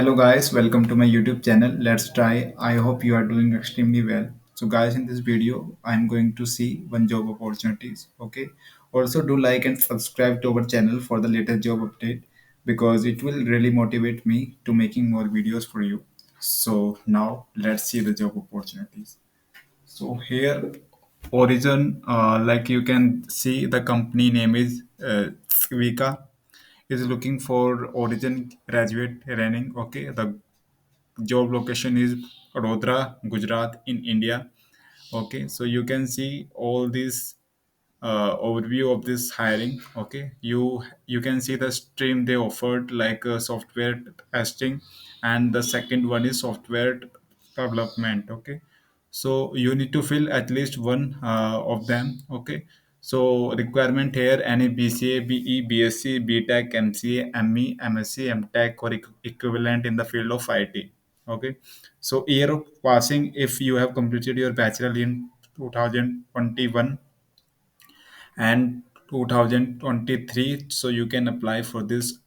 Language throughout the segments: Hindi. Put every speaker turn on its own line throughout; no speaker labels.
Hello guys, welcome to my YouTube channel. Let's try. I hope you are doing extremely well. So guys, in this video, I'm going to see one job opportunities. Okay. Also do like and subscribe to our channel for the latest job update because it will really motivate me to making more videos for you. So now let's see the job opportunities. So here, Origin, like you can see, the company name is Vika is looking for Origin graduate running. Okay, the job location is Rodra, Gujarat in India. Okay, so you can see all this overview of this hiring. Okay, you can see the stream they offered like software testing, and the second one is software development. Okay, so you need to fill at least one of them. Okay, so requirement here: any BCA, BE, BSc, BTech, MCA, ME, MSc, MTech, or equivalent in the field of IT. Okay, so year of passing, if you have completed your bachelor in 2021 and 2023, so you can apply for this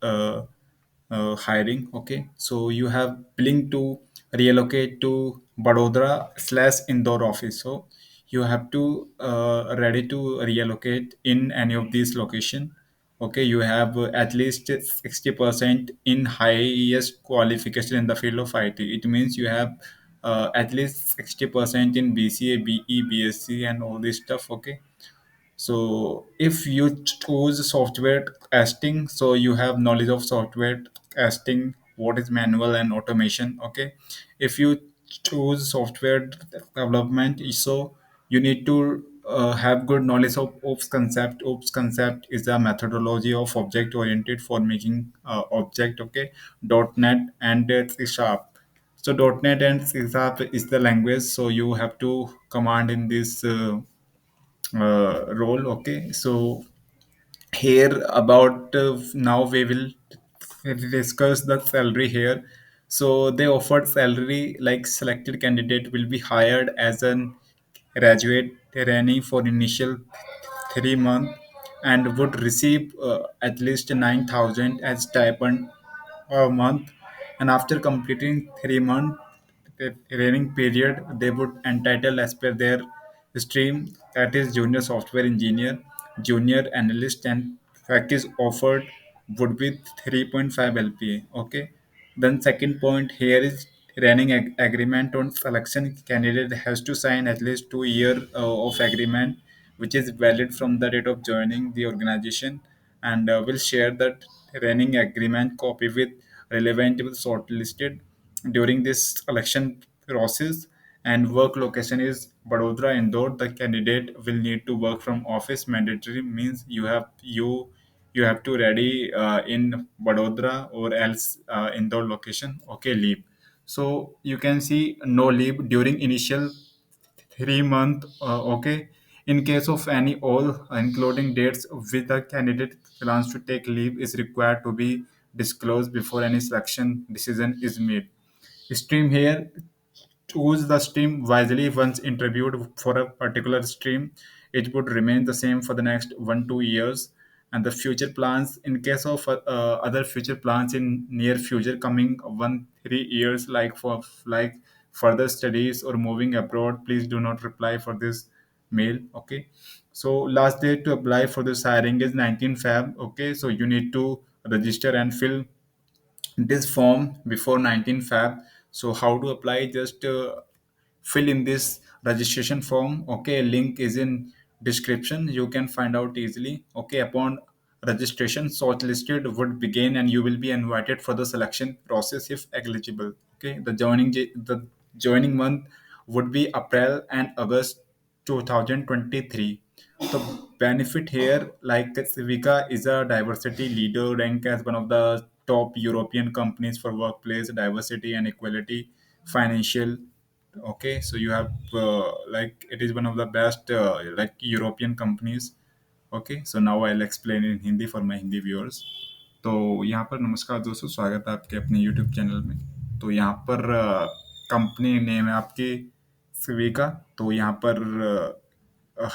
hiring. Okay, so you have willing to relocate to Vadodara slash Indore office, so you have to ready to relocate in any of these location. Okay, you have at least 60% in highest qualification in the field of IT. It means you have at least 60% in BCA, BE, BSc, and all this stuff. Okay, so if you choose software testing, so you have knowledge of software testing, what is manual and automation. Okay, if you choose software development, so you need to have good knowledge of ops concept. Ops concept is a methodology of object oriented for making object. Okay, .NET and C sharp. So .NET and C sharp is the language, so you have to command in this role. Okay, so here about now we will discuss the salary here. So they offered salary like selected candidate will be hired as an graduate trainee for initial 3 month and would receive at least 9,000 as stipend a month, and after completing 3 month training period they would entitle as per their stream, that is junior software engineer, junior analyst, and package offered would be 3.5 lpa. Okay, then second point here is running agreement on selection. Candidate has to sign at least 2 year of agreement which is valid from the date of joining the organization, and will share that running agreement copy with relevant shortlisted during this election process. And work location is Vadodara, Indore. The candidate will need to work from office. Mandatory means you have to ready in Vadodara or else Indore location. Okay, leave. So you can see no leave during initial 3 month. Okay, in case of any all including dates with the candidate plans to take leave is required to be disclosed before any selection decision is made. Stream here: choose the stream wisely. Once interviewed for a particular stream, it would remain the same for the next 1 2 years. And the future plans, in case of other future plans in near future coming 1 3 years, like for like further studies or moving abroad, please do not reply for this mail. Okay, so last date to apply for this hiring is 19 Feb. Okay, so you need to register and fill this form before 19 Feb. So how to apply? Just fill in this registration form. Okay, link is in description, you can find out easily. Okay, upon registration, shortlisted would begin and you will be invited for the selection process if eligible. Okay, the joining month would be April and August 2023. The benefit here, like Civica is a diversity leader, ranked as one of the top European companies for workplace diversity and equality. Financial. Okay, so you have like it is one of the best like European companies. Okay, so now I explain in Hindi for my Hindi viewers. तो यहाँ पर नमस्कार दोस्तों, स्वागत है आपके अपने यूट्यूब चैनल में। तो यहाँ पर कंपनी नेम है आपकी स्विका। तो यहाँ पर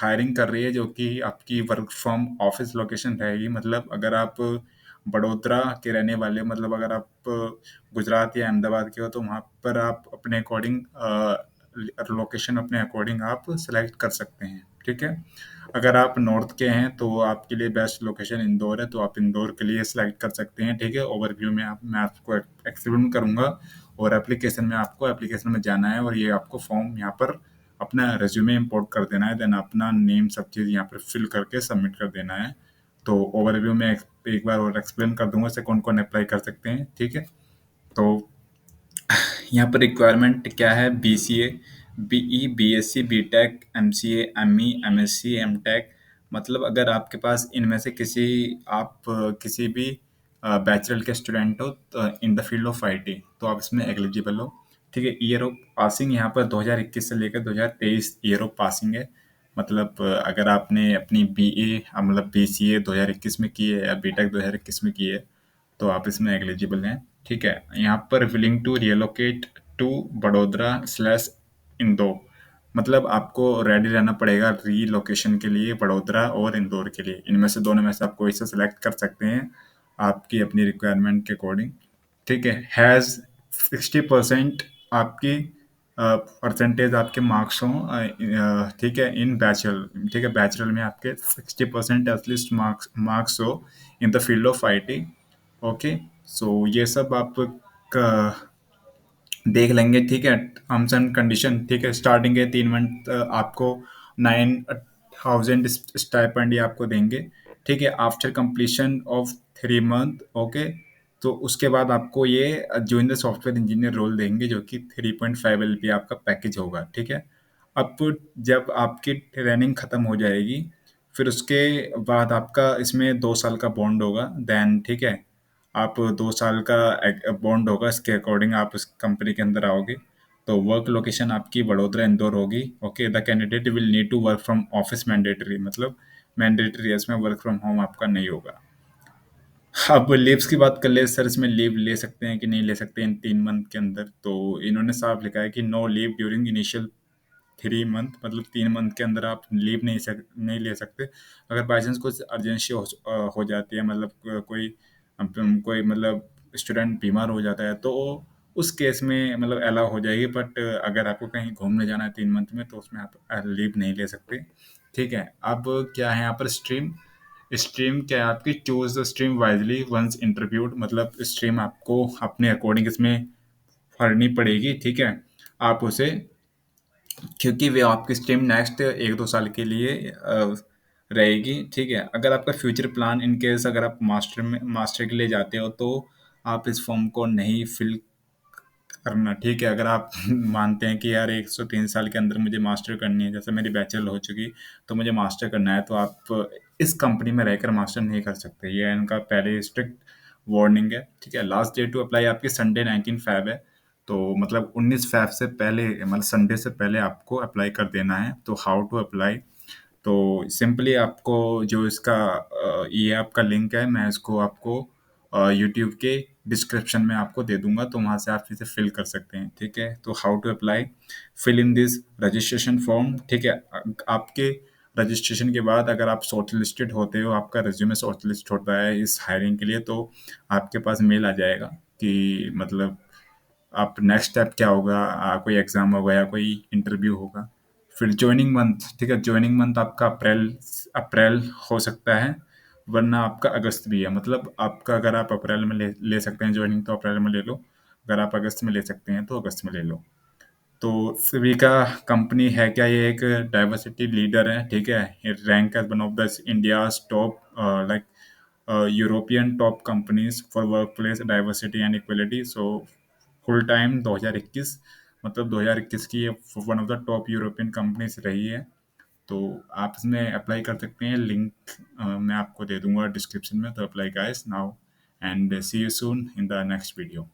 हायरिंग कर रही है जो कि आपकी वर्क फ्रॉम ऑफिस लोकेशन रहेगी। मतलब अगर आप बड़ोदरा के रहने वाले, मतलब अगर आप गुजरात या अहमदाबाद के हो तो वहाँ पर आप अपने अकॉर्डिंग लोकेशन अपने अकॉर्डिंग आप सेलेक्ट कर सकते हैं, ठीक है। अगर आप नॉर्थ के हैं तो आपके लिए बेस्ट लोकेशन इंदौर है, तो आप इंदौर के लिए सेलेक्ट कर सकते हैं, ठीक है। ओवरव्यू में मैं आपको एक्सप्लेन करूंगा, और एप्लीकेशन में आपको एप्लीकेशन में जाना है, और ये आपको फॉर्म यहाँ पर अपना रेज्यूमे इंपोर्ट कर देना है, देन अपना नेम सब चीज़ यहाँ पर फिल करके सबमिट कर देना है। तो ओवरव्यू में एक बार और एक्सप्लेन कर दूंगा से कौन कौन अप्लाई कर सकते हैं, ठीक है। तो यहाँ पर रिक्वायरमेंट क्या है: BCA, BE, BSc, BTech, MCA, ME, MSc, MTech। मतलब अगर आपके पास इनमें से किसी भी बैचलर के स्टूडेंट हो तो इन द फील्ड ऑफ IT, तो आप इसमें एलिजिबल हो, ठीक है। ईयर ऑफ पासिंग यहाँ पर 2021 से लेकर 2023 ईयर ऑफ पासिंग है। मतलब अगर आपने अपनी BA मतलब BCA 2021 में की है या BTech 2021 में की है, तो आप इसमें एलिजिबल हैं, ठीक है। यहाँ पर willing to relocate to Vadodara slash Indore, मतलब आपको रेडी रहना पड़ेगा रीलोकेशन के लिए बड़ोदरा और इंदौर के लिए। इनमें से दोनों में से आप कोई से सिलेक्ट कर सकते हैं आपकी अपनी रिक्वायरमेंट के अकॉर्डिंग, ठीक है। हैज़ 60% आपकी परसेंटेज आपके मार्क्स हों, ठीक है, इन बैचलर, ठीक है, बैचलर में आपके 60% एटलीस्ट मार्क्स हो in the field of IT। Okay, so ये सब आप देख लेंगे, ठीक है। टर्म्स एंड कंडीशन, ठीक है। स्टार्टिंग के 3 मंथ आपको 9,000 स्टाइपेंड ये आपको देंगे, ठीक है। After completion of 3 month, okay, तो उसके बाद आपको ये जो in the software engineer role देंगे, जो कि 3.5 LP आपका पैकेज होगा, ठीक है। अब जब आपकी ट्रेनिंग खत्म हो जाएगी, फिर उसके बाद आपका इसमें 2 साल का बॉन्ड होगा, देन ठीक है, आप 2 साल का बॉन्ड होगा, इसके अकॉर्डिंग आप उस कंपनी के अंदर आओगे। तो वर्क लोकेशन आपकी बड़ोदरा इंदौर होगी, okay. The candidate will need to work from office mandatory, मतलब मैंडेटरी है, इसमें वर्क फ्रॉम होम आपका नहीं होगा। अब लीव्स की बात कर ले सर, इसमें लीव ले सकते हैं कि नहीं ले सकते इन 3 मंथ के अंदर, तो इन्होंने साफ लिखा है कि no leave during initial 3 month, मतलब 3 मंथ के अंदर आप लीव नहीं ले सकते। अगर बाई चांस कुछ अर्जेंसी हो जाती है, मतलब कोई मतलब स्टूडेंट बीमार हो जाता है, तो उस केस में मतलब अलाउ हो जाएगी, बट अगर आपको कहीं घूमने जाना है 3 मंथ में, तो उसमें आप लीव नहीं ले सकते, ठीक है। अब क्या है यहाँ पर स्ट्रीम, स्ट्रीम क्या है आपकी: choose the stream wisely once interviewed, मतलब स्ट्रीम आपको अपने अकॉर्डिंग इसमें भरनी पड़ेगी, ठीक है। आप उसे, क्योंकि वे आपकी स्ट्रीम नेक्स्ट 1-2 साल के लिए रहेगी, ठीक है। अगर आपका फ्यूचर प्लान इन केस अगर आप मास्टर के लिए जाते हो, तो आप इस फॉर्म को नहीं फिल करना, ठीक है। अगर आप मानते हैं कि यार 103 साल के अंदर मुझे मास्टर करनी है, जैसे मेरी बैचलर हो चुकी, तो मुझे मास्टर करना है, तो आप इस कंपनी में रहकर मास्टर नहीं कर सकते, ये इनका पहले स्ट्रिक्ट वार्निंग है, ठीक है। लास्ट डेट टू अप्लाई आपकी संडे 19 फेब है, तो मतलब 19 फेब से पहले, मतलब संडे से पहले आपको अप्लाई कर देना है। तो हाउ टू अप्लाई, तो सिंपली आपको जो इसका ये आपका लिंक है, मैं इसको आपको यूट्यूब के डिस्क्रिप्शन में आपको दे दूंगा, तो वहाँ से आप इसे फिल कर सकते हैं, ठीक है। तो how to apply: fill in this registration form, ठीक है। आपके रजिस्ट्रेशन के बाद अगर आप शॉर्ट लिस्टेड होते हो, आपका रिज्यूमे शॉर्ट लिस्ट होता है इस हायरिंग के लिए, तो आपके पास मेल आ जाएगा कि मतलब आप नेक्स्ट स्टेप क्या होगा, कोई एग्जाम होगा या कोई इंटरव्यू होगा। फिर ज्वाइनिंग मंथ, ठीक है, ज्वाइनिंग मंथ आपका अप्रैल अप्रैल हो सकता है, वरना आपका अगस्त भी है। मतलब आपका अगर आप अप्रैल में ले सकते हैं ज्वाइनिंग, तो अप्रैल में ले लो, अगर आप अगस्त में ले सकते हैं तो अगस्त में ले लो। तो सिविका कंपनी है क्या, ये एक डाइवर्सिटी लीडर है, ठीक है। ये rank as one of the India's top like European top companies for work place diversity and equality. So full time 2021, मतलब 2021 की ये one of the top European companies रही है। तो आप इसमें अप्लाई कर सकते हैं, लिंक मैं आपको दे दूंगा डिस्क्रिप्शन में, तो apply guys now, and see you soon in the next video.